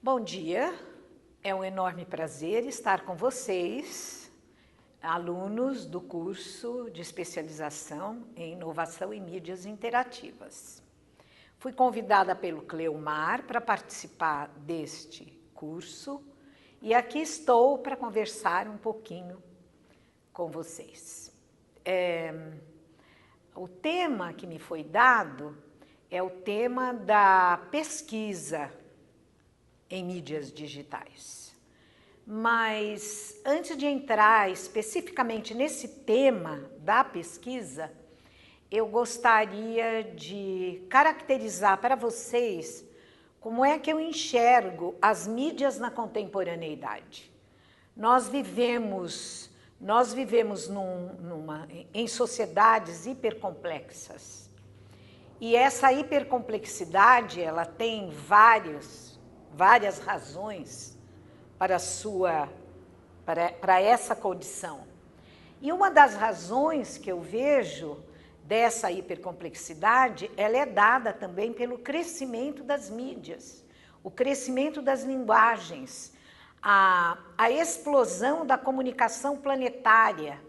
Bom dia, é um enorme prazer estar com vocês, alunos do curso de especialização em inovação e mídias interativas. Fui convidada pelo Cleomar para participar deste curso e aqui estou para conversar um pouquinho com vocês. O tema que me foi dado é o tema da pesquisa em mídias digitais. Mas, antes de entrar especificamente nesse tema da pesquisa, eu gostaria de caracterizar para vocês como é que eu enxergo as mídias na contemporaneidade. Nós vivemos em sociedades hipercomplexas. E essa hipercomplexidade, ela tem várias razões para essa condição. E uma das razões que eu vejo dessa hipercomplexidade, ela é dada também pelo crescimento das mídias, o crescimento das linguagens, a explosão da comunicação planetária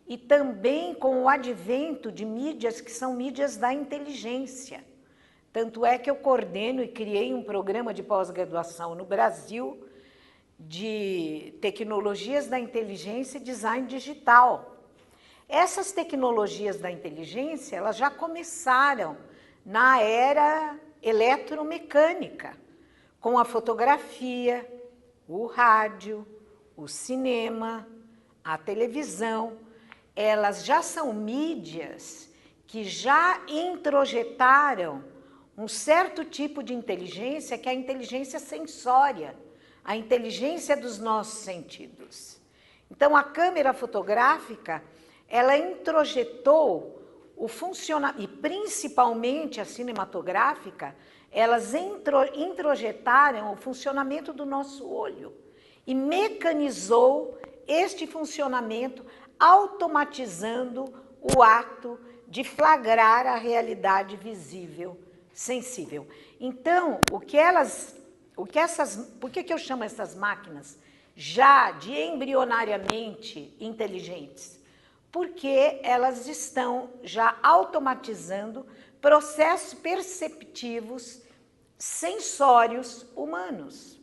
e também com o advento de mídias que são mídias da inteligência. Tanto é que eu coordeno e criei um programa de pós-graduação no Brasil de tecnologias da inteligência e design digital. Essas tecnologias da inteligência, elas já começaram na era eletromecânica, com a fotografia, o rádio, o cinema, a televisão. Elas já são mídias que já introjetaram um certo tipo de inteligência, que é a inteligência sensória, a inteligência dos nossos sentidos. Então, a câmera fotográfica, ela introjetou o funcionamento, e principalmente a cinematográfica, elas introjetaram o funcionamento do nosso olho e mecanizou este funcionamento, automatizando o ato de flagrar a realidade visível, sensível. Então, por que eu chamo essas máquinas já de embrionariamente inteligentes? Porque elas estão já automatizando processos perceptivos, sensórios humanos.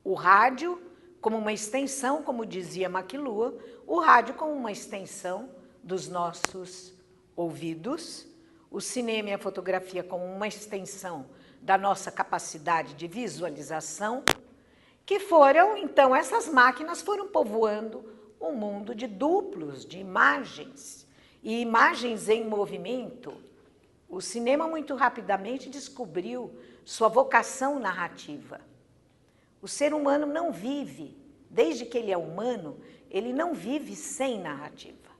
O rádio, como uma extensão, como dizia McLuhan, o rádio como uma extensão dos nossos ouvidos, o cinema e a fotografia como uma extensão da nossa capacidade de visualização, que foram, então, essas máquinas foram povoando o mundo de duplos, de imagens, e imagens em movimento. O cinema, muito rapidamente, descobriu sua vocação narrativa. O ser humano não vive, desde que ele é humano, ele não vive sem narrativa.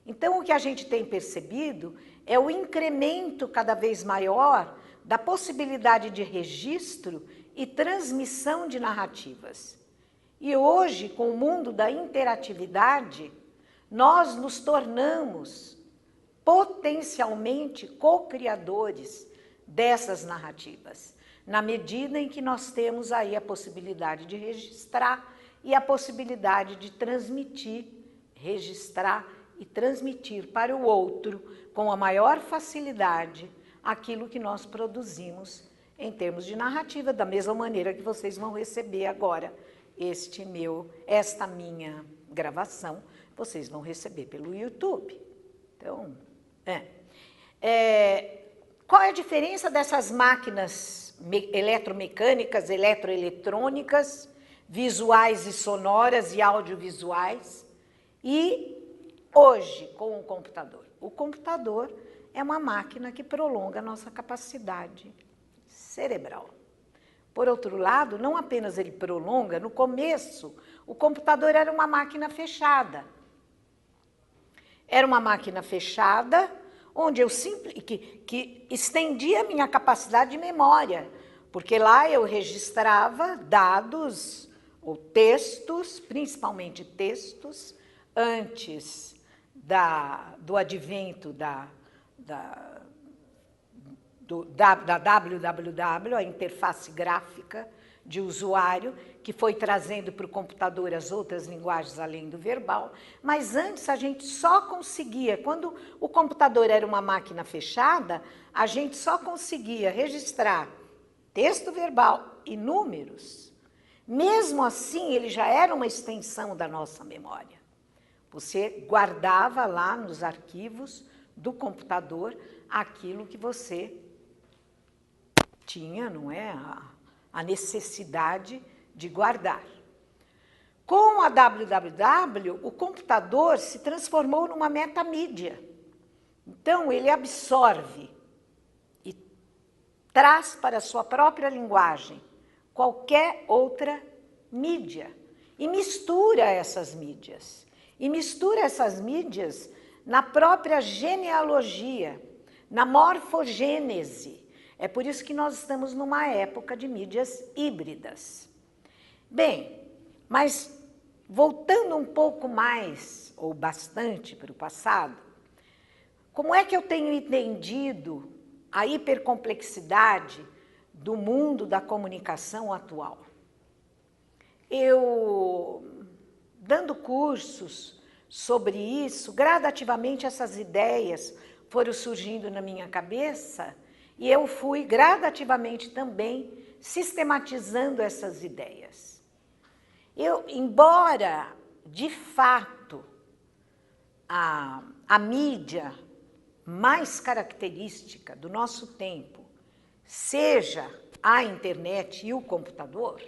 Então, o que a gente tem percebido é o incremento cada vez maior da possibilidade de registro e transmissão de narrativas. E hoje, com o mundo da interatividade, nós nos tornamos potencialmente co-criadores dessas narrativas, na medida em que nós temos aí a possibilidade de registrar e a possibilidade de transmitir, registrar e transmitir para o outro, com a maior facilidade, aquilo que nós produzimos em termos de narrativa, da mesma maneira que vocês vão receber agora esta minha gravação, vocês vão receber pelo YouTube. Então, qual é a diferença dessas máquinas eletromecânicas, eletroeletrônicas, visuais e sonoras e audiovisuais, e hoje com o computador? O computador é uma máquina que prolonga a nossa capacidade cerebral. Por outro lado, não apenas ele prolonga, no começo, o computador era uma máquina fechada. Era uma máquina fechada, onde eu que estendia a minha capacidade de memória, porque lá eu registrava dados ou textos, principalmente textos, antes do advento da www, a interface gráfica de usuário, que foi trazendo para o computador as outras linguagens além do verbal, mas antes a gente só conseguia, quando o computador era uma máquina fechada, a gente só conseguia registrar texto verbal e números. Mesmo assim, ele já era uma extensão da nossa memória. Você guardava lá nos arquivos do computador aquilo que você tinha, não é? A necessidade de guardar. Com a www, o computador se transformou numa metamídia. Então, ele absorve e traz para a sua própria linguagem qualquer outra mídia e mistura essas mídias. E mistura essas mídias na própria genealogia, na morfogênese. É por isso que nós estamos numa época de mídias híbridas. Bem, mas voltando um pouco mais, ou bastante, para o passado, como é que eu tenho entendido a hipercomplexidade do mundo da comunicação atual? Eu, dando cursos sobre isso, gradativamente essas ideias foram surgindo na minha cabeça e eu fui gradativamente também sistematizando essas ideias. Embora, de fato, a mídia mais característica do nosso tempo seja a internet e o computador,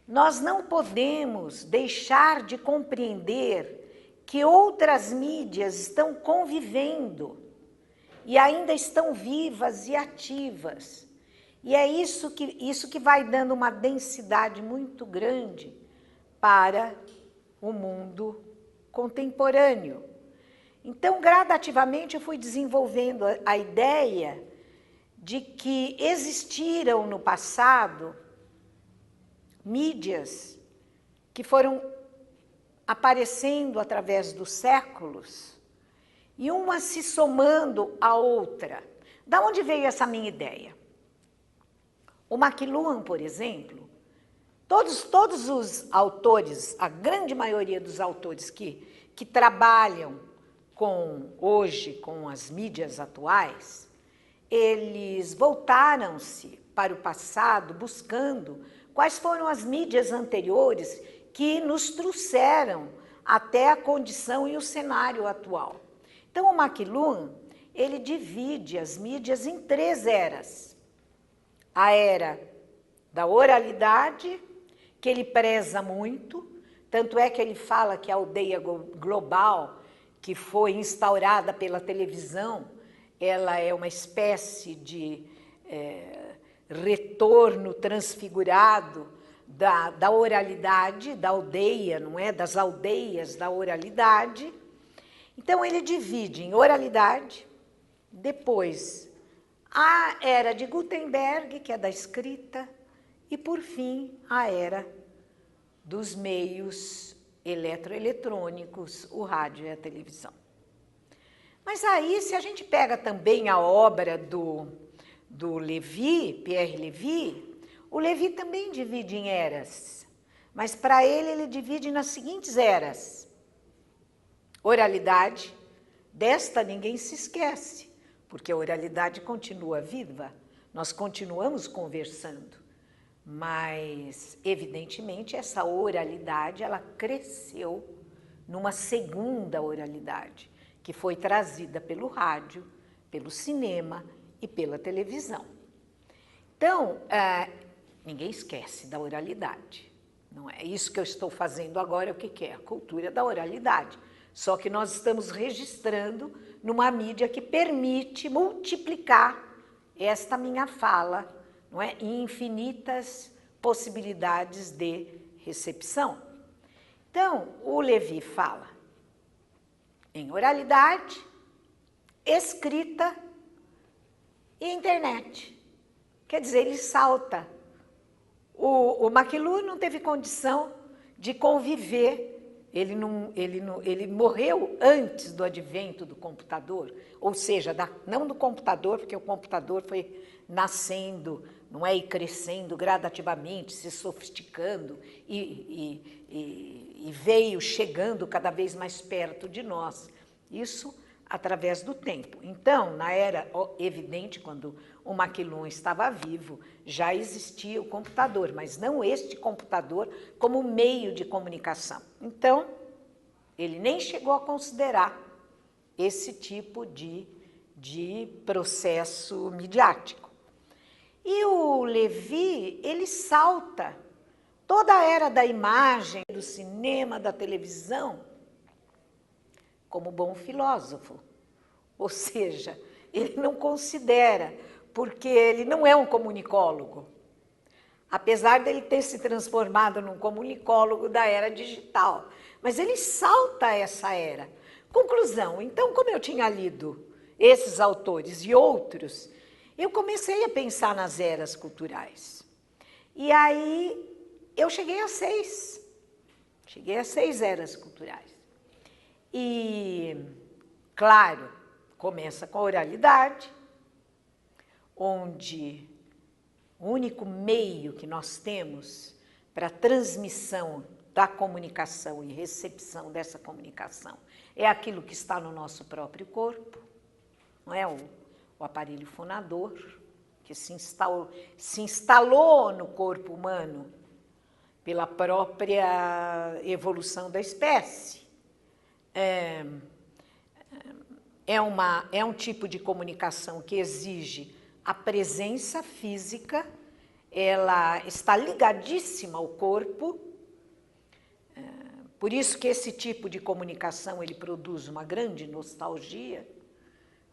nós não podemos deixar de compreender que outras mídias estão convivendo e ainda estão vivas e ativas. E é isso que vai dando uma densidade muito grande para o mundo contemporâneo. Então, gradativamente, eu fui desenvolvendo a ideia de que existiram no passado mídias que foram aparecendo através dos séculos e uma se somando à outra. Da onde veio essa minha ideia? O McLuhan, por exemplo, todos os autores, a grande maioria dos autores que trabalham hoje com as mídias atuais, eles voltaram-se para o passado buscando quais foram as mídias anteriores que nos trouxeram até a condição e o cenário atual. Então, o McLuhan, ele divide as mídias em 3 eras. A era da oralidade, que ele preza muito, tanto é que ele fala que a aldeia global, que foi instaurada pela televisão, ela é uma espécie de retorno transfigurado da oralidade, da aldeia, não é? Das aldeias da oralidade. Então, ele divide em oralidade, depois a era de Gutenberg, que é da escrita, e, por fim, a era dos meios eletroeletrônicos, o rádio e a televisão. Mas aí, se a gente pega também a obra do Lévy, Pierre Lévy, o Lévy também divide em eras, mas para ele divide nas seguintes eras. Oralidade, desta ninguém se esquece, porque a oralidade continua viva, nós continuamos conversando, mas, evidentemente, essa oralidade, ela cresceu numa segunda oralidade, que foi trazida pelo rádio, pelo cinema e pela televisão. Então, ninguém esquece da oralidade, não é? Isso que eu estou fazendo agora, o que é? A cultura da oralidade. Só que nós estamos registrando numa mídia que permite multiplicar esta minha fala, não é? Em infinitas possibilidades de recepção. Então, o Lévy fala em oralidade, escrita e internet. Quer dizer, ele salta. O McLuhan não teve condição de conviver ele morreu antes do advento do computador, ou seja, não do computador, porque o computador foi nascendo, não é, e crescendo gradativamente, se sofisticando e veio chegando cada vez mais perto de nós. Isso através do tempo. Então, na era evidente, quando o Maquilon estava vivo, já existia o computador, mas não este computador como meio de comunicação. Então, ele nem chegou a considerar esse tipo de processo midiático. E o Lévy, ele salta toda a era da imagem, do cinema, da televisão, como bom filósofo. Ou seja, ele não considera, porque ele não é um comunicólogo, apesar dele ter se transformado num comunicólogo da era digital. Mas ele salta essa era. Conclusão, então, como eu tinha lido esses autores e outros, eu comecei a pensar nas eras culturais. E aí eu cheguei a 6. Cheguei a 6 eras culturais. E, claro, começa com a oralidade, onde o único meio que nós temos para transmissão da comunicação e recepção dessa comunicação é aquilo que está no nosso próprio corpo, não é? O aparelho fonador, que se instalou no corpo humano pela própria evolução da espécie. É um tipo de comunicação que exige a presença física, ela está ligadíssima ao corpo, por isso que esse tipo de comunicação ele produz uma grande nostalgia.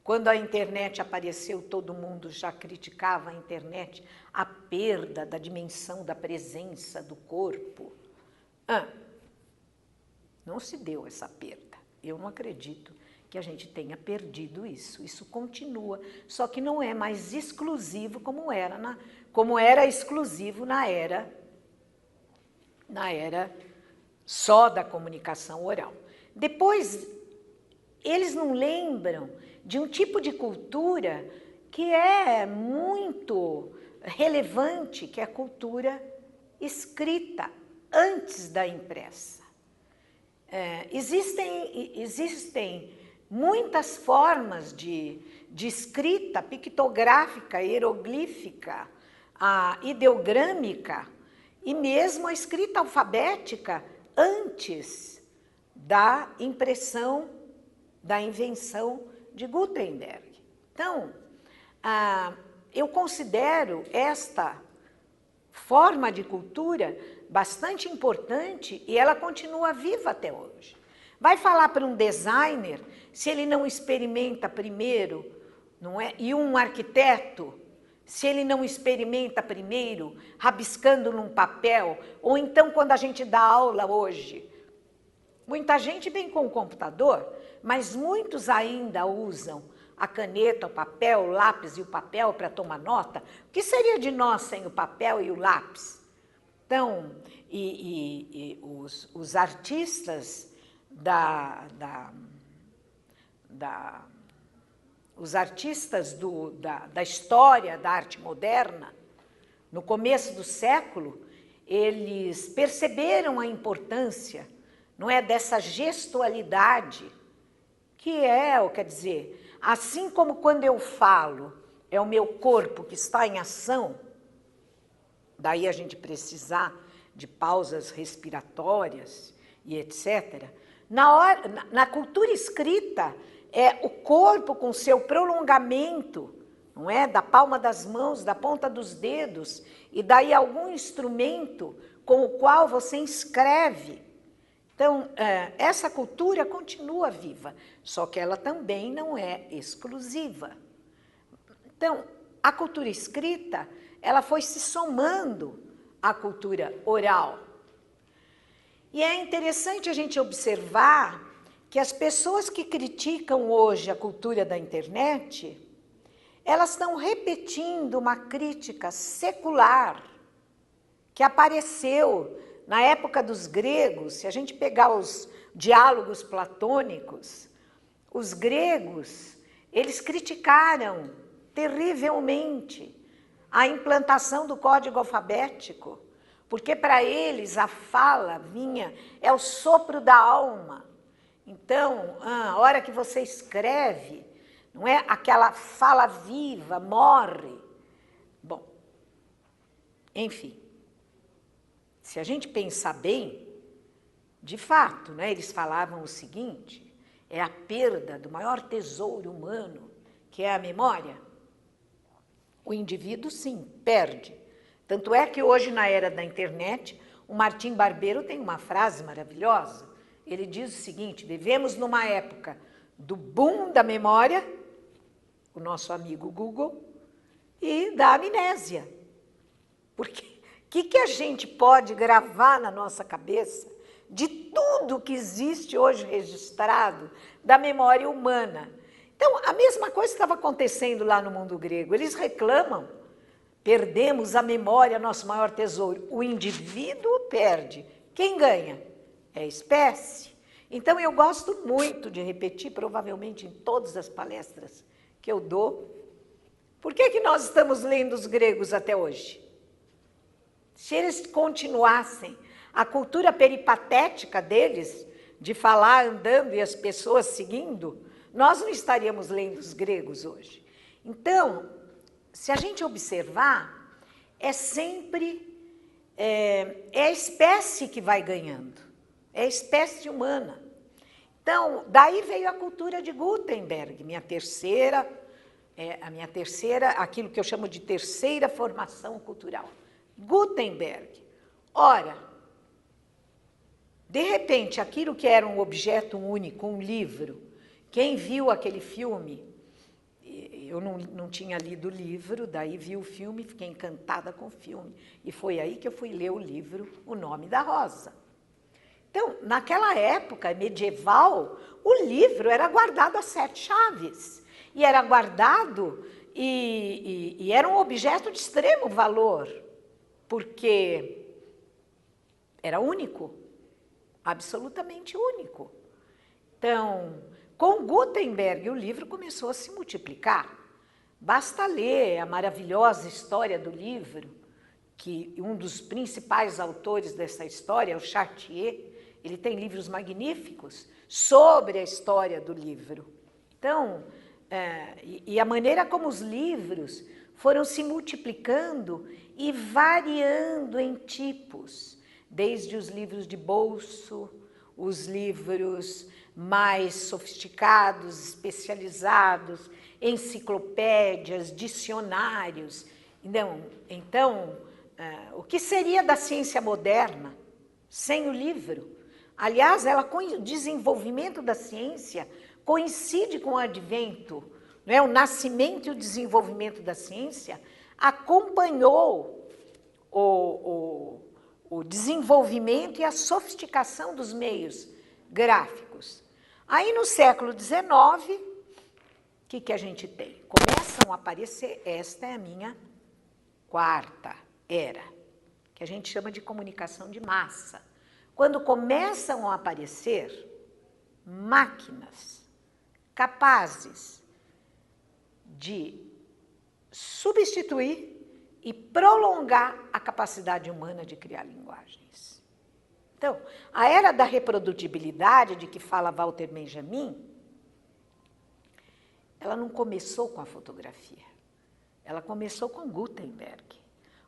Quando a internet apareceu, todo mundo já criticava a internet, a perda da dimensão da presença do corpo. Não se deu essa perda. Eu não acredito que a gente tenha perdido isso. Isso continua, só que não é mais exclusivo como era exclusivo na era só da comunicação oral. Depois, eles não lembram de um tipo de cultura que é muito relevante, que é a cultura escrita, antes da impressa. Existem muitas formas de escrita pictográfica, hieroglífica, ideogrâmica e mesmo a escrita alfabética antes da impressão, da invenção de Gutenberg. Então, eu considero esta forma de cultura bastante importante e ela continua viva até hoje. Vai falar para um designer, se ele não experimenta primeiro, não é? E um arquiteto, se ele não experimenta primeiro, rabiscando num papel, ou então quando a gente dá aula hoje, muita gente vem com o computador, mas muitos ainda usam a caneta, o papel, o lápis e o papel para tomar nota. O que seria de nós sem o papel e o lápis? Então, os artistas os artistas da história da arte moderna, no começo do século, eles perceberam a importância, não é, dessa gestualidade, que quer dizer, assim como quando eu falo, é o meu corpo que está em ação, daí a gente precisar de pausas respiratórias e etc. Na cultura escrita, é o corpo com seu prolongamento, não é? Da palma das mãos, da ponta dos dedos, e daí algum instrumento com o qual você escreve. Então, essa cultura continua viva, só que ela também não é exclusiva. Então, a cultura escrita, ela foi se somando à cultura oral. E é interessante a gente observar que as pessoas que criticam hoje a cultura da internet, elas estão repetindo uma crítica secular que apareceu Na época dos gregos, se a gente pegar os diálogos platônicos, os gregos, eles criticaram terrivelmente a implantação do código alfabético, porque para eles a fala é o sopro da alma. Então, a hora que você escreve, não é aquela fala viva, morre. Bom, enfim, se a gente pensar bem, de fato, né, eles falavam o seguinte, é a perda do maior tesouro humano, que é a memória. O indivíduo, sim, perde. Tanto é que hoje, na era da internet, o Martim Barbeiro tem uma frase maravilhosa. Ele diz o seguinte, vivemos numa época do boom da memória, o nosso amigo Google, e da amnésia. Porque o que a gente pode gravar na nossa cabeça de tudo que existe hoje registrado da memória humana? Então, a mesma coisa estava acontecendo lá no mundo grego. Eles reclamam, perdemos a memória, nosso maior tesouro. O indivíduo perde. Quem ganha? É a espécie. Então, eu gosto muito de repetir, provavelmente em todas as palestras que eu dou, por que nós estamos lendo os gregos até hoje? Se eles continuassem a cultura peripatética deles, de falar andando e as pessoas seguindo, nós não estaríamos lendo os gregos hoje. Então, se a gente observar, é sempre a espécie que vai ganhando, é a espécie humana. Então, daí veio a cultura de Gutenberg, a minha terceira, aquilo que eu chamo de terceira formação cultural. Gutenberg. Ora, de repente, aquilo que era um objeto único, um livro, quem viu aquele filme, eu não tinha lido o livro, daí vi o filme, fiquei encantada com o filme. E foi aí que eu fui ler o livro O Nome da Rosa. Então, naquela época medieval, o livro era guardado a 7 chaves. E era guardado e era um objeto de extremo valor, porque era único, absolutamente único. Então, com Gutenberg, o livro começou a se multiplicar. Basta ler a maravilhosa história do livro, que um dos principais autores dessa história é o Chartier. Ele tem livros magníficos sobre a história do livro. Então, e a maneira como os livros foram se multiplicando e variando em tipos, desde os livros de bolso, os livros mais sofisticados, especializados, enciclopédias, dicionários. Então, o que seria da ciência moderna sem o livro? Aliás, o desenvolvimento da ciência coincide com o advento, né? O nascimento e o desenvolvimento da ciência acompanhou o desenvolvimento e a sofisticação dos meios gráficos. Aí, no século XIX, o que a gente tem? Começam a aparecer, esta é a minha quarta era, que a gente chama de comunicação de massa. Quando começam a aparecer máquinas capazes de substituir e prolongar a capacidade humana de criar linguagens. Então, a era da reprodutibilidade, de que fala Walter Benjamin, ela não começou com a fotografia, ela começou com Gutenberg.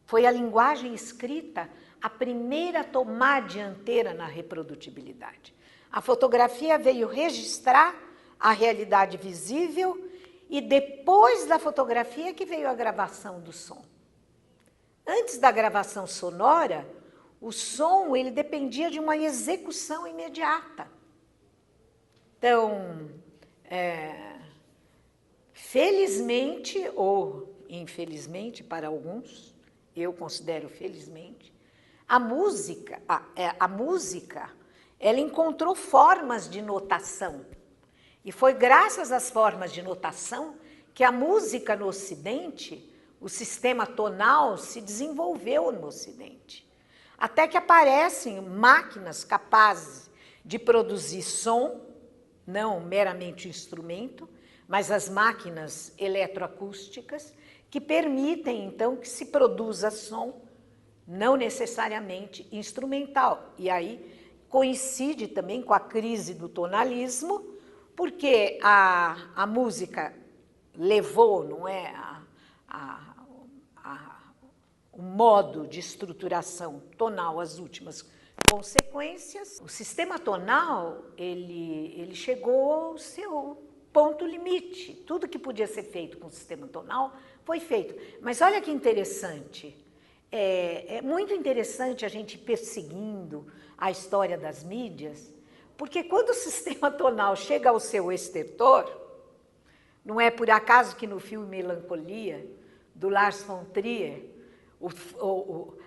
Foi a linguagem escrita a primeira a tomar a dianteira na reprodutibilidade. A fotografia veio registrar a realidade visível e depois da fotografia que veio a gravação do som. Antes da gravação sonora, o som ele dependia de uma execução imediata. Então, felizmente ou infelizmente para alguns, eu considero felizmente, a música, ela encontrou formas de notação. E foi graças às formas de notação que a música no Ocidente, o sistema tonal, se desenvolveu no Ocidente. até que aparecem máquinas capazes de produzir som, não meramente instrumento, mas as máquinas eletroacústicas, que permitem, então, que se produza som, não necessariamente instrumental. E aí coincide também com a crise do tonalismo, porque a música levou, não é, o modo de estruturação tonal às últimas consequências. O sistema tonal, ele chegou ao seu ponto limite. Tudo que podia ser feito com o sistema tonal foi feito. Mas olha que interessante, é muito interessante a gente ir perseguindo a história das mídias, porque quando o sistema tonal chega ao seu estertor, não é por acaso que no filme Melancolia, do Lars von Trier,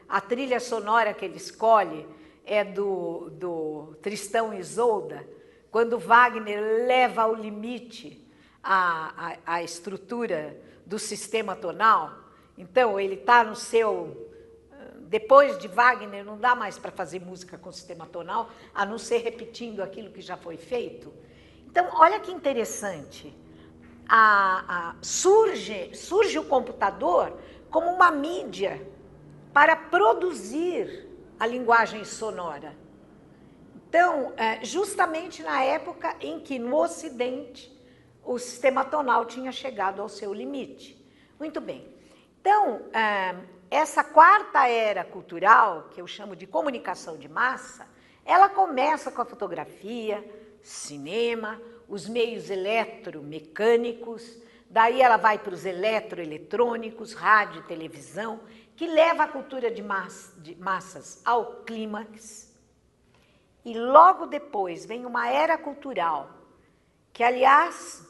a trilha sonora que ele escolhe é do Tristão e Isolda, quando Wagner leva ao limite a estrutura do sistema tonal. Então, ele está no seu... Depois de Wagner, não dá mais para fazer música com sistema tonal, a não ser repetindo aquilo que já foi feito. Então, olha que interessante. Surge o computador como uma mídia para produzir a linguagem sonora. Então, justamente na época em que, no Ocidente, o sistema tonal tinha chegado ao seu limite. Muito bem. Então, essa quarta era cultural, que eu chamo de comunicação de massa, ela começa com a fotografia, cinema, os meios eletromecânicos, daí ela vai para os eletroeletrônicos, rádio e televisão, que leva a cultura de massas ao clímax. E logo depois vem uma era cultural, que, aliás,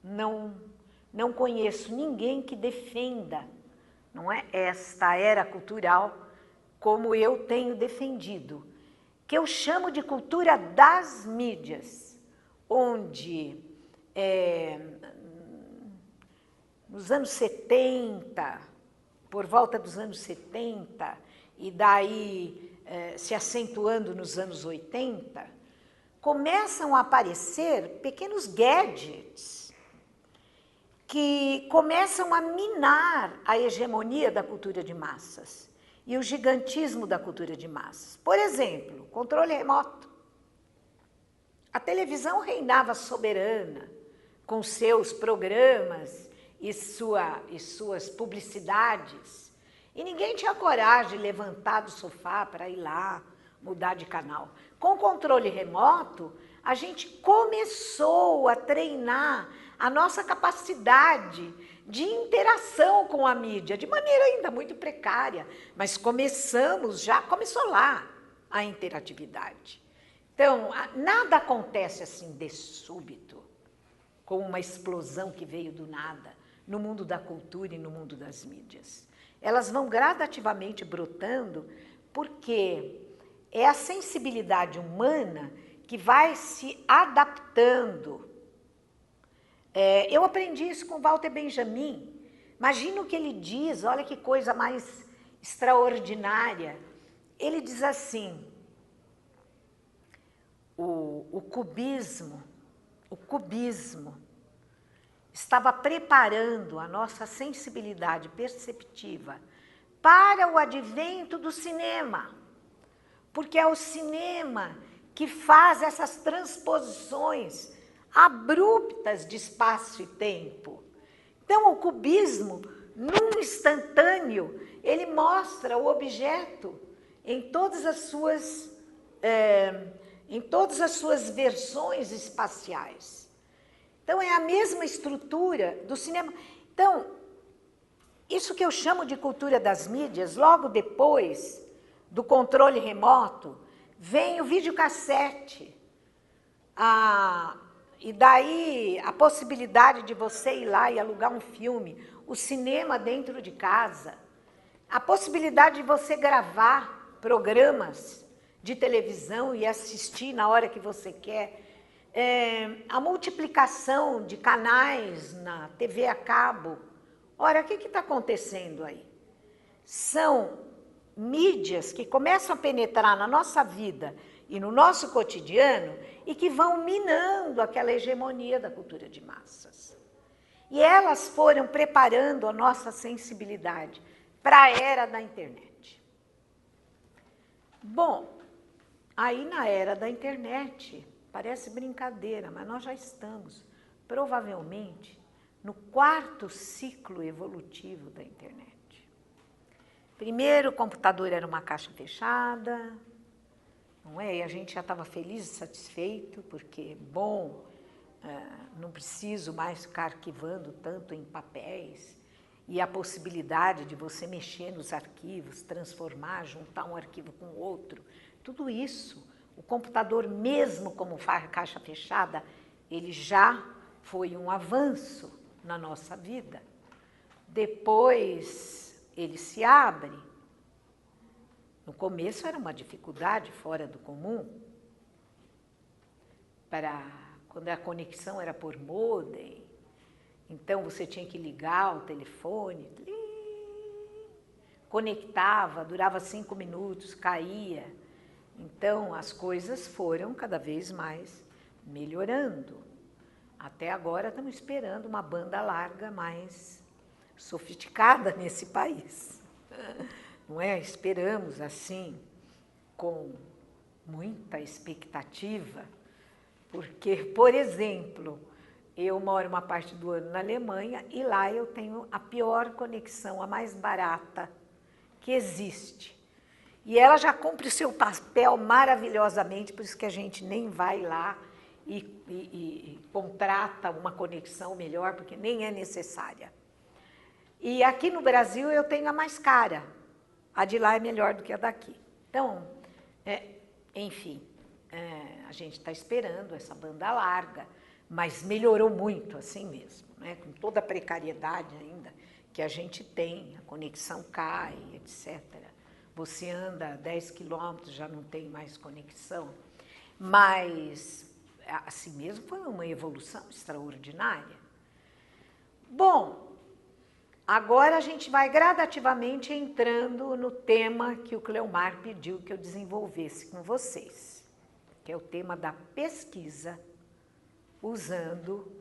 não conheço ninguém que defenda, não é, esta era cultural como eu tenho defendido, que eu chamo de cultura das mídias, onde nos anos 70, por volta dos anos 70, e daí se acentuando nos anos 80, começam a aparecer pequenos gadgets que começam a minar a hegemonia da cultura de massas e o gigantismo da cultura de massas. Por exemplo, controle remoto. A televisão reinava soberana, com seus programas e suas publicidades, e ninguém tinha coragem de levantar do sofá para ir lá, mudar de canal. Com o controle remoto, a gente começou a treinar a nossa capacidade de interação com a mídia, de maneira ainda muito precária, mas começou lá a interatividade. Então, nada acontece assim de súbito, com uma explosão que veio do nada, no mundo da cultura e no mundo das mídias. Elas vão gradativamente brotando, porque é a sensibilidade humana que vai se adaptando. Eu aprendi isso com Walter Benjamin. Imagina o que ele diz, olha que coisa mais extraordinária. Ele diz assim, o cubismo estava preparando a nossa sensibilidade perceptiva para o advento do cinema, porque é o cinema que faz essas transposições abruptas de espaço e tempo. Então, o cubismo, num instantâneo, ele mostra o objeto em todas as suas versões espaciais. Então, é a mesma estrutura do cinema. Então, isso que eu chamo de cultura das mídias, logo depois do controle remoto, vem o videocassete. E daí a possibilidade de você ir lá e alugar um filme, o cinema dentro de casa, a possibilidade de você gravar programas de televisão e assistir na hora que você quer, a multiplicação de canais na TV a cabo. Ora, o que está acontecendo aí? São mídias que começam a penetrar na nossa vida e no nosso cotidiano e que vão minando aquela hegemonia da cultura de massas. E elas foram preparando a nossa sensibilidade para a era da internet. Bom, aí na era da internet, parece brincadeira, mas nós já estamos, provavelmente, no 4º ciclo evolutivo da internet. Primeiro, o computador era uma caixa fechada, não é? E a gente já estava feliz e satisfeito, porque, bom, não preciso mais ficar arquivando tanto em papéis, e a possibilidade de você mexer nos arquivos, transformar, juntar um arquivo com outro, tudo isso, o computador, mesmo como caixa fechada, ele já foi um avanço na nossa vida. Depois, ele se abre. No começo era uma dificuldade fora do comum, quando a conexão era por modem, então você tinha que ligar o telefone, conectava, durava 5 minutos, caía. Então as coisas foram cada vez mais melhorando. Até agora estamos esperando uma banda larga mais sofisticada nesse país. Não é? Esperamos assim, com muita expectativa, porque, por exemplo, eu moro uma parte do ano na Alemanha e lá eu tenho a pior conexão, a mais barata que existe. E ela já cumpre o seu papel maravilhosamente, por isso que a gente nem vai lá e contrata uma conexão melhor, porque nem é necessária. E aqui no Brasil eu tenho a mais cara. A de lá é melhor do que a daqui. Então, enfim, a gente está esperando essa banda larga, mas melhorou muito assim mesmo, né? Com toda a precariedade ainda que a gente tem, a conexão cai, etc. Você anda 10 quilômetros, já não tem mais conexão. Mas, assim mesmo, foi uma evolução extraordinária. Bom, agora a gente vai gradativamente entrando no tema que o Cleomar pediu que eu desenvolvesse com vocês, que é o tema da pesquisa usando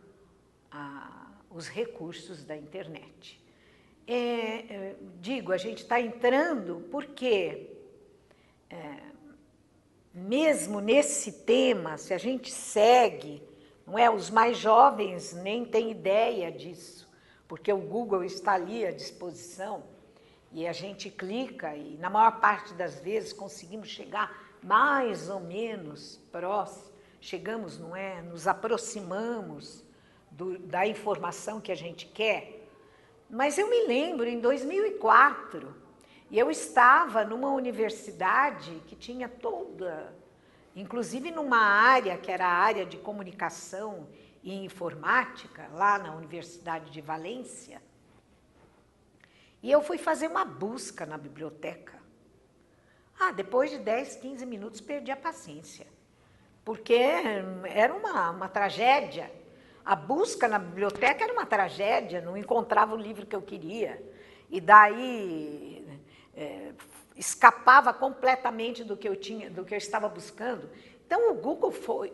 os recursos da internet. Digo, a gente está entrando porque, mesmo nesse tema, se a gente segue, não é? Os mais jovens nem têm ideia disso, porque o Google está ali à disposição e a gente clica e, na maior parte das vezes, conseguimos chegar mais ou menos próximo, chegamos, não é? Nos aproximamos da informação que a gente quer. Mas eu me lembro, em 2004, eu estava numa universidade que tinha toda, inclusive numa área que era a área de comunicação e informática, lá na Universidade de Valência, e eu fui fazer uma busca na biblioteca. Depois de 10, 15 minutos perdi a paciência, porque era uma tragédia. A busca na biblioteca era uma tragédia, não encontrava o livro que eu queria, e daí escapava completamente do que eu estava buscando. Então o Google foi,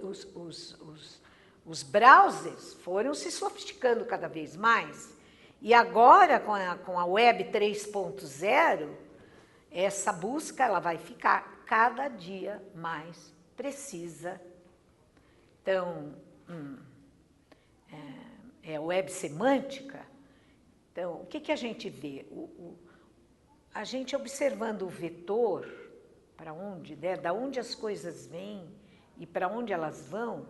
os browsers foram se sofisticando cada vez mais, e agora com a Web 3.0, essa busca ela vai ficar cada dia mais precisa. Então, a web semântica. Então, o que a gente vê? A gente observando o vetor, para onde, né, da onde as coisas vêm e para onde elas vão,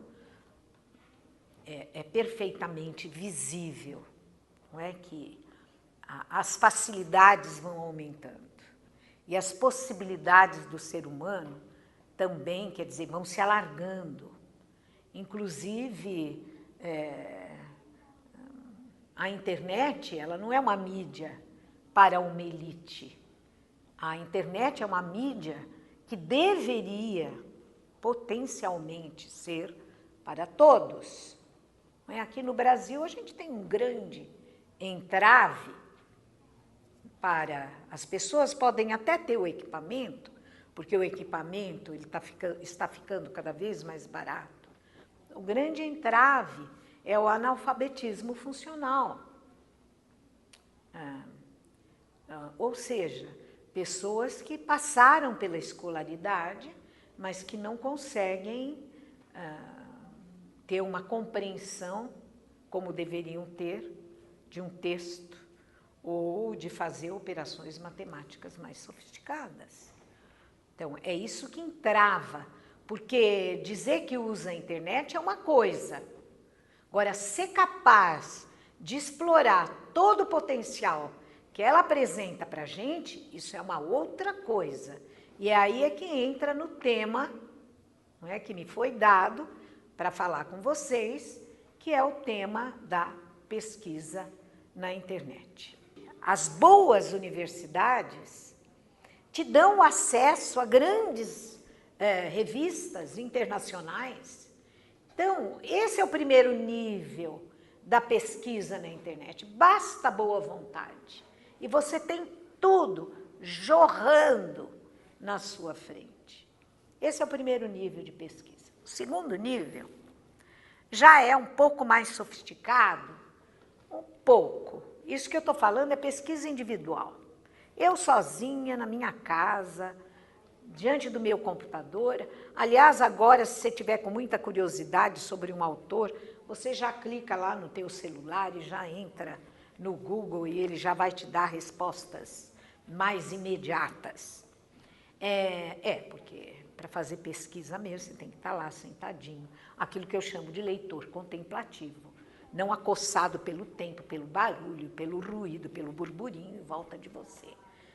é perfeitamente visível, não é? Que as facilidades vão aumentando e as possibilidades do ser humano também, quer dizer, vão se alargando. Inclusive, a internet, ela não é uma mídia para uma elite. A internet é uma mídia que deveria potencialmente ser para todos. Aqui no Brasil, a gente tem um grande entrave para... As pessoas podem até ter o equipamento, porque o equipamento está ficando cada vez mais barato. O grande entrave é o analfabetismo funcional. Ou seja, pessoas que passaram pela escolaridade, mas que não conseguem ter uma compreensão, como deveriam ter, de um texto ou de fazer operações matemáticas mais sofisticadas. Então, é isso que entrava, porque dizer que usa a internet é uma coisa. Agora, ser capaz de explorar todo o potencial que ela apresenta para a gente, isso é uma outra coisa. E aí é que entra no tema, não é, que me foi dado para falar com vocês, que é o tema da pesquisa na internet. As boas universidades te dão acesso a grandes revistas internacionais. Então, esse é o primeiro nível da pesquisa na internet. Basta boa vontade. E você tem tudo jorrando na sua frente. Esse é o primeiro nível de pesquisa. O segundo nível já é um pouco mais sofisticado, um pouco. Isso que eu estou falando é pesquisa individual. Eu sozinha, na minha casa, diante do meu computador. Aliás, agora, se você tiver com muita curiosidade sobre um autor, você já clica lá no teu celular e já entra no Google e ele já vai te dar respostas mais imediatas. Porque para fazer pesquisa mesmo, você tem que estar lá sentadinho. Aquilo que eu chamo de leitor contemplativo. Não acossado pelo tempo, pelo barulho, pelo ruído, pelo burburinho em volta de você.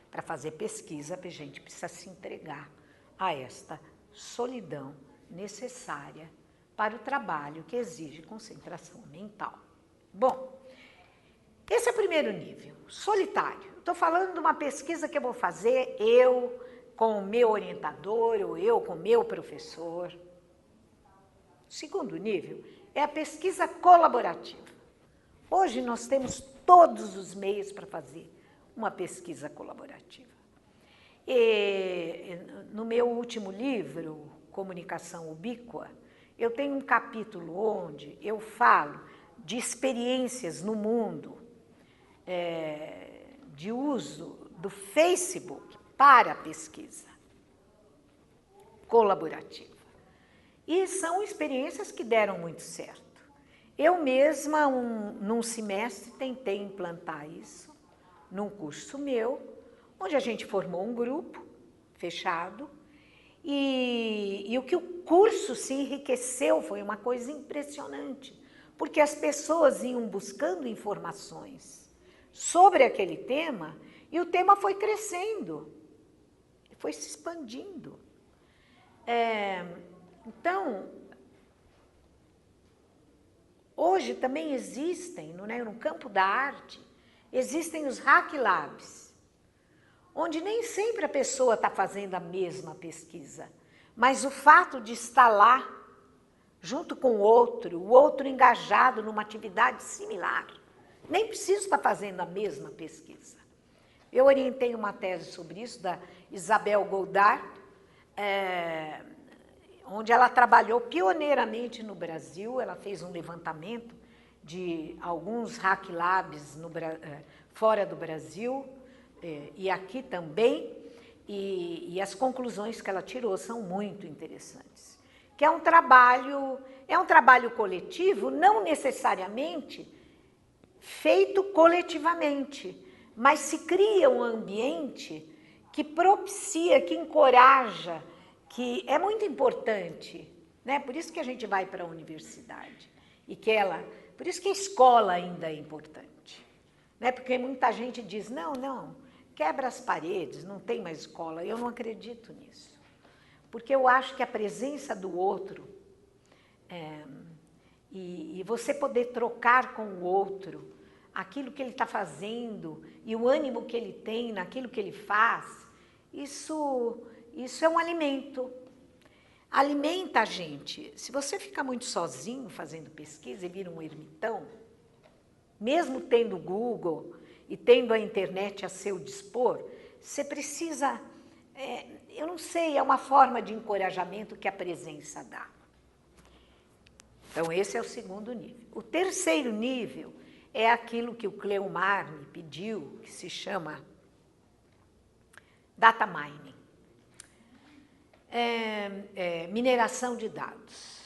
Para fazer pesquisa, a gente precisa se entregar a esta solidão necessária para o trabalho que exige concentração mental. Bom, esse é o primeiro nível, solitário. Estou falando de uma pesquisa que eu vou fazer, eu com o meu orientador, ou eu com o meu professor. O segundo nível é a pesquisa colaborativa. Hoje nós temos todos os meios para fazer uma pesquisa colaborativa. E, no meu último livro, Comunicação Ubíqua, eu tenho um capítulo onde eu falo de experiências no mundo de uso do Facebook para a pesquisa colaborativa. E são experiências que deram muito certo. Eu mesma, num semestre, tentei implantar isso num curso meu, onde a gente formou um grupo fechado, e o que o curso se enriqueceu foi uma coisa impressionante, porque as pessoas iam buscando informações sobre aquele tema, e o tema foi crescendo, foi se expandindo. Então, hoje também existem, no campo da arte, existem os Hack Labs, onde nem sempre a pessoa está fazendo a mesma pesquisa, mas o fato de estar lá, junto com o outro engajado numa atividade similar, nem precisa estar fazendo a mesma pesquisa. Eu orientei uma tese sobre isso, da Isabel Goldar, onde ela trabalhou pioneiramente no Brasil. Ela fez um levantamento de alguns Hack Labs fora do Brasil, e aqui também, e as conclusões que ela tirou são muito interessantes. Que é um trabalho coletivo, não necessariamente feito coletivamente, mas se cria um ambiente que propicia, que encoraja, que é muito importante, né? Por isso que a gente vai para a universidade, por isso que a escola ainda é importante, né? Porque muita gente diz, não, quebra as paredes, não tem mais escola. Eu não acredito nisso, porque eu acho que a presença do outro, e você poder trocar com o outro aquilo que ele está fazendo e o ânimo que ele tem naquilo que ele faz, isso é um alimento. Alimenta a gente. Se você ficar muito sozinho fazendo pesquisa e vira um ermitão, mesmo tendo Google e tendo a internet a seu dispor, você precisa, eu não sei, é uma forma de encorajamento que a presença dá. Então, esse é o segundo nível. O terceiro nível é aquilo que o Cleomar me pediu, que se chama data mining. Mineração de dados.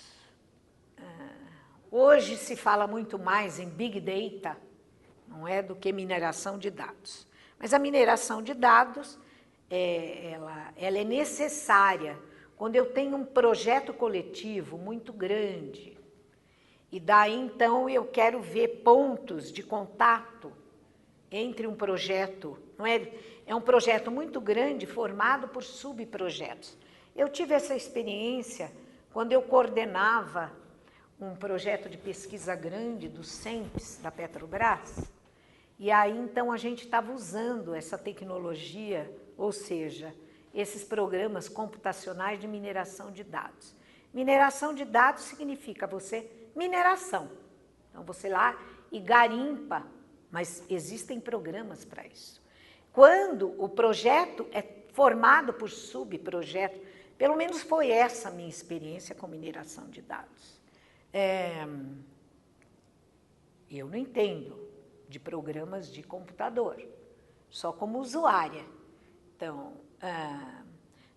Hoje se fala muito mais em Big Data, não é, do que mineração de dados. Mas a mineração de dados, ela é necessária quando eu tenho um projeto coletivo muito grande. E daí, então, eu quero ver pontos de contato entre um projeto, não é? É um projeto muito grande, formado por subprojetos. Eu tive essa experiência quando eu coordenava um projeto de pesquisa grande do CENPES, da Petrobras, e aí, então, a gente estava usando essa tecnologia, ou seja, esses programas computacionais de mineração de dados. Mineração de dados significa mineração. Então, você lá e garimpa, mas existem programas para isso. Quando o projeto é formado por subprojeto, pelo menos foi essa a minha experiência com mineração de dados. Eu não entendo de programas de computador, só como usuária. Então,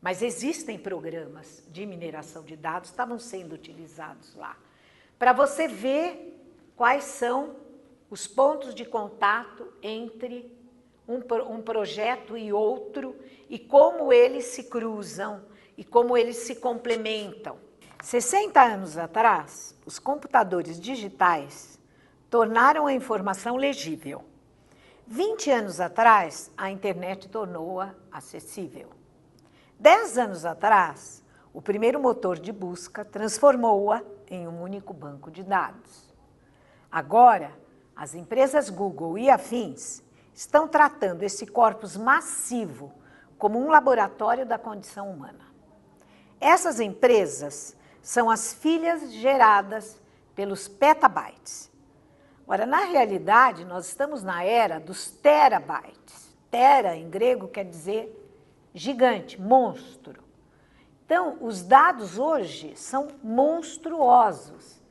mas existem programas de mineração de dados, estavam sendo utilizados lá, para você ver quais são os pontos de contato entre um projeto e outro, e como eles se cruzam, e como eles se complementam. 60 anos atrás, os computadores digitais tornaram a informação legível. 20 anos atrás, a internet tornou-a acessível. 10 anos atrás, o primeiro motor de busca transformou-a em um único banco de dados. Agora, as empresas Google e afins estão tratando esse corpus massivo como um laboratório da condição humana. Essas empresas são as filhas geradas pelos petabytes. Ora, na realidade, nós estamos na era dos terabytes. Tera, em grego, quer dizer gigante, monstro. Então, os dados hoje são monstruosos.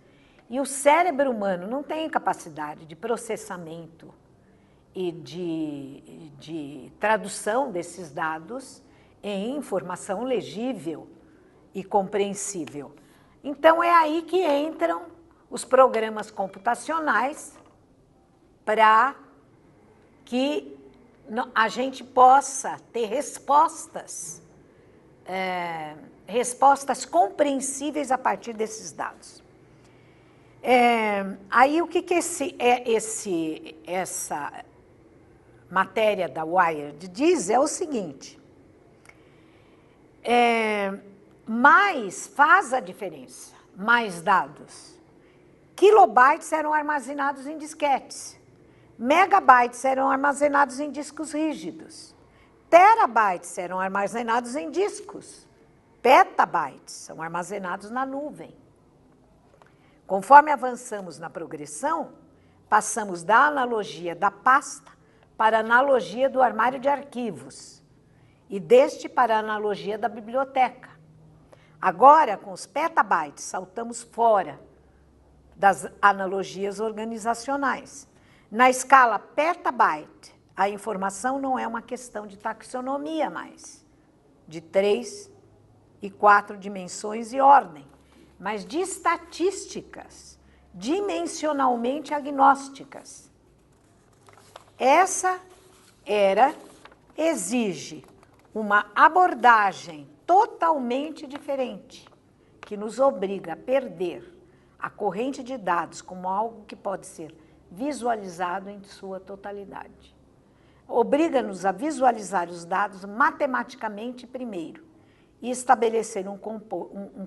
E o cérebro humano não tem capacidade de processamento e de tradução desses dados em informação legível e compreensível. Então, é aí que entram os programas computacionais para que a gente possa ter respostas compreensíveis a partir desses dados. Aí o que essa matéria da Wired diz é o seguinte, mais faz a diferença, mais dados. Kilobytes eram armazenados em disquetes, megabytes eram armazenados em discos rígidos, terabytes eram armazenados em discos, petabytes são armazenados na nuvem. Conforme avançamos na progressão, passamos da analogia da pasta para a analogia do armário de arquivos e deste para a analogia da biblioteca. Agora, com os petabytes, saltamos fora das analogias organizacionais. Na escala petabyte, a informação não é uma questão de taxonomia mais, de 3 e 4 dimensões e ordem, mas de estatísticas dimensionalmente agnósticas. Essa era exige uma abordagem totalmente diferente, que nos obriga a perder a corrente de dados como algo que pode ser visualizado em sua totalidade. Obriga-nos a visualizar os dados matematicamente primeiro e estabelecer um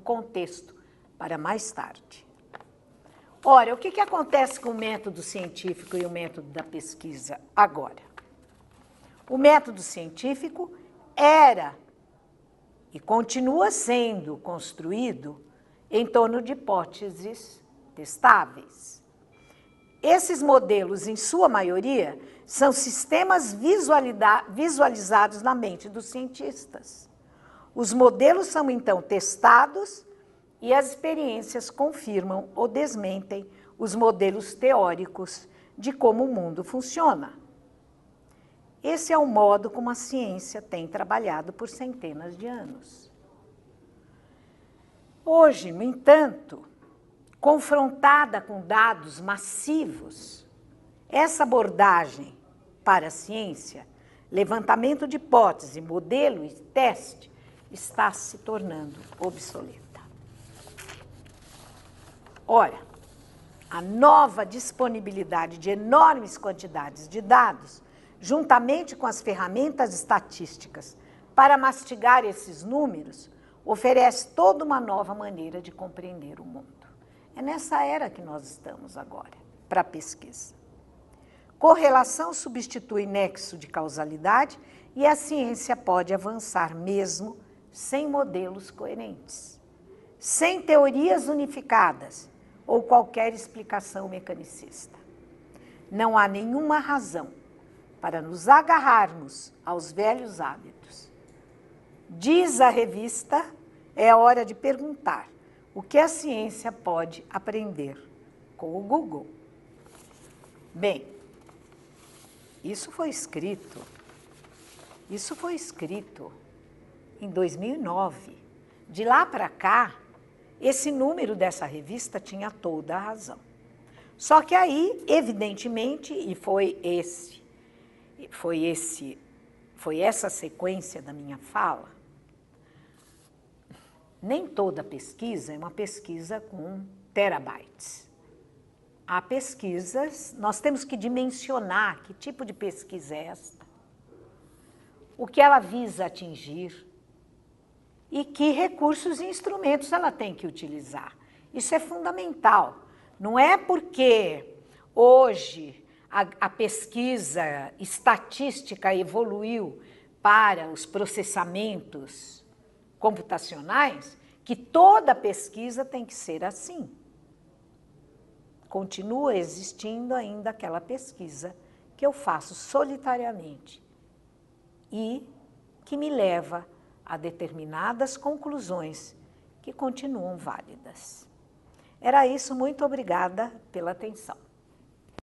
contexto para mais tarde. Ora, o que acontece com o método científico e o método da pesquisa agora? O método científico era e continua sendo construído em torno de hipóteses testáveis. Esses modelos, em sua maioria, são sistemas visualizados na mente dos cientistas. Os modelos são, então, testados e as experiências confirmam ou desmentem os modelos teóricos de como o mundo funciona. Esse é o modo como a ciência tem trabalhado por centenas de anos. Hoje, no entanto, confrontada com dados massivos, essa abordagem para a ciência, levantamento de hipótese, modelo e teste, está se tornando obsoleta. Ora, a nova disponibilidade de enormes quantidades de dados, juntamente com as ferramentas estatísticas para mastigar esses números, oferece toda uma nova maneira de compreender o mundo. É nessa era que nós estamos agora, para a pesquisa. Correlação substitui nexo de causalidade e a ciência pode avançar mesmo sem modelos coerentes, sem teorias unificadas ou qualquer explicação mecanicista. Não há nenhuma razão para nos agarrarmos aos velhos hábitos. Diz a revista, é hora de perguntar o que a ciência pode aprender com o Google. Bem, isso foi escrito em 2009. De lá para cá, esse número dessa revista tinha toda a razão. Só que aí, evidentemente, e foi essa sequência da minha fala, nem toda pesquisa é uma pesquisa com terabytes. Há pesquisas, nós temos que dimensionar que tipo de pesquisa é esta, o que ela visa atingir e que recursos e instrumentos ela tem que utilizar. Isso é fundamental. Não é porque hoje a pesquisa estatística evoluiu para os processamentos computacionais que toda pesquisa tem que ser assim. Continua existindo ainda aquela pesquisa que eu faço solitariamente e que me leva a determinadas conclusões que continuam válidas. Era isso, muito obrigada pela atenção.